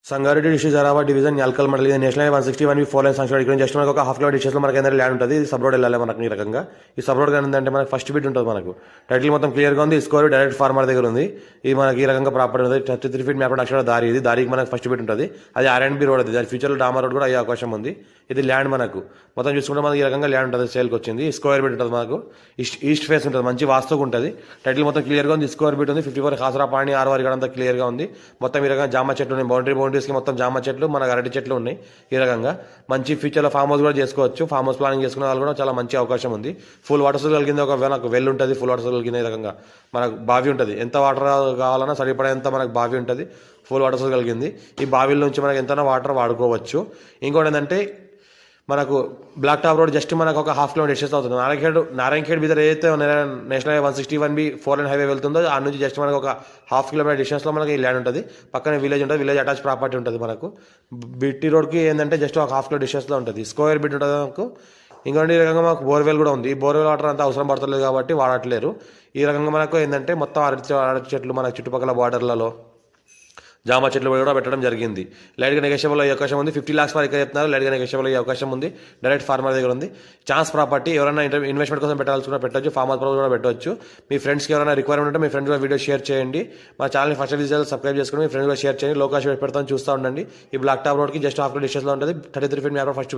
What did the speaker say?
Sangareddy district Zaheerabad division Yalkal మండలి national 161 4 line సంక్షేమ ఇక్కడ జస్ట్ మనకు ఒక హాఫ్ కిలో డిస్టెన్స్ లో మనకి ఏదైనా ల్యాండ్ ఉంటుంది. ఇది సబ్ రోడ్ వెళ్ళాలి మనకు ఈ రకంగా. ఈ సబ్ రోడ్ కానీ ఏంటంటే మనకు ఫస్ట్ బిట్ ఉంటుంది. మనకు టైటిల్ మొత్తం క్లియర్ గా ఉంది. స్కోర్ డైరెక్ట్ ఫార్మర్ దగ్గర ఉంది. ఇది మనకి ఈ రకంగా ప్రాపర్టీ ఉంది. 33 ఫీట్ మ్యాప్ అక్షర దారి. ఇది దారికి మనకు ఫస్ట్ బిట్ ఉంటుంది. అది R&B రోడ్. అది ఫ్యూచర్ లో డామర్ రోడ్ కూడా అయ్యే అవకాశం ఉంది. ఇది ల్యాండ్ మనకు మొత్తం చూసుకుంటే మనకి ఈ రకంగా ల్యాండ్ ఉంటుంది. సేల్కి వచ్చింది. స్క్వేర్ బిట్ ఉంటుంది. మనకు ఈస్ట్ ఫేస్ ఉంటుంది. మంచి వాస్తుగా ఉంటుంది. టైటిల్ మొత్తం క్లియర్ గా ఉంది. స్క్వేర్ బిట్ ఉంది. 54 కాసరా పాణి ఆర్వారి అంతా క్లియర్ గా ఉంది. మొత్తం ఈ రకంగా జామ చెట్లు ఉన్నాయి. బౌండరీస్ కి మొత్తం జామ చెట్లు మనకు అరటి చెట్లు ఉన్నాయి. ఈ రకంగా మంచి ఫ్యూచర్లో ఫామ్ హౌస్ కూడా చేసుకోవచ్చు. ఫామ్ హౌస్ ప్లానింగ్ చేసుకునే వాళ్ళు కూడా చాలా మంచి అవకాశం ఉంది. ఫుల్ వాటర్ సోర్స్ కలిగింది. ఒకవేళ వెల్ ఉంటుంది. ఫుల్ వాటర్ సోర్స్ కలిగింది. ఈ రకంగా మనకు బావి ఉంటుంది. ఎంత వాటర్ కావాలన్నా సరిపడేంత మనకు బావి ఉంటుంది. ఫుల్ వాటర్ సోర్స్ కలిగింది. ఈ బావిల నుంచి మనకు ఎంతైనా వాటర్ వాడుకోవచ్చు. ఇంకోటి ఏంటంటే మనకు బ్లాక్ టాప్ రోడ్ జస్ట్ మనకు ఒక హాఫ్ కిలోమీటర్ డిస్టెన్స్ అవుతుంది. నారాయణఖేడ్ మీద ఏదైతే నేషనల్ 161B 4 లైన్ హైవే వెళ్తుందో ఆ నుంచి జస్ట్ మనకు ఒక హాఫ్ కిలోమీటర్ డిస్టెన్స్లో మనకి ఈ ల్యాండ్ ఉంటుంది. పక్కన విలేజ్ ఉంటుంది. విలేజ్ అటాచ్ ప్రాపర్టీ ఉంటుంది. మనకు బిట్టి రోడ్కి ఏంటంటే జస్ట్ ఒక హాఫ్ కిలో డిస్టెన్స్లో ఉంటుంది. స్క్వేర్ బిట్ ఉంటుంది మనకు. ఇంకోటి ఈ రకంగా మాకు బోర్వెల్ కూడా ఉంది. ఈ బోర్వెల్ వాటర్ అంతా అవసరం పడతలేదు కాబట్టి వాడట్లేరు. ఈ రకంగా మనకు ఏంటంటే మొత్తం అరటి చెట్లు మనకు చుట్టుపక్కల బార్డర్లలో జామ చెట్లు కూడా పెట్టడం జరిగింది. లైట్గా నెగోషియబుల్ అయ్యే అవకాశం ఉంది. 50 lakhs వరకు చెప్తున్నారు. లైట్గా నెగోషియబుల్ అయ్యే అవకాశం ఉంది. డైరెక్ట్ ఫార్మర్ దగ్గర ఉంది. ఛాన్స్ ప్రాపర్టీ ఎవరైనా ఇన్వెస్ట్మెంట్ కోసం పెట్టాల్సిన పెట్టవచ్చు. ఫార్మ్ హౌస్ కూడా పెట్టవచ్చు. మీ ఫ్రెండ్స్కి ఎవరైనా రిక్వైర్మెంట్ ఉంటే మీ ఫ్రెండ్స్ కూడా వీడియో షేర్ చేయండి. మా ఛానల్ని ఫస్ట్ విజిట్ సబ్స్క్రైబ్ చేసుకుని మీ ఫ్రెండ్స్ కూడా షేర్ చేయండి. లోకాష్ పెడతాను చూస్తూ ఉండండి. ఈ బ్లాక్ టాప్ రోడ్కి జస్ట్ హాఫ్ డిస్టెన్స్లో ఉంటుంది. 33 ఫీట్ మ్యాప్ ఫస్ట్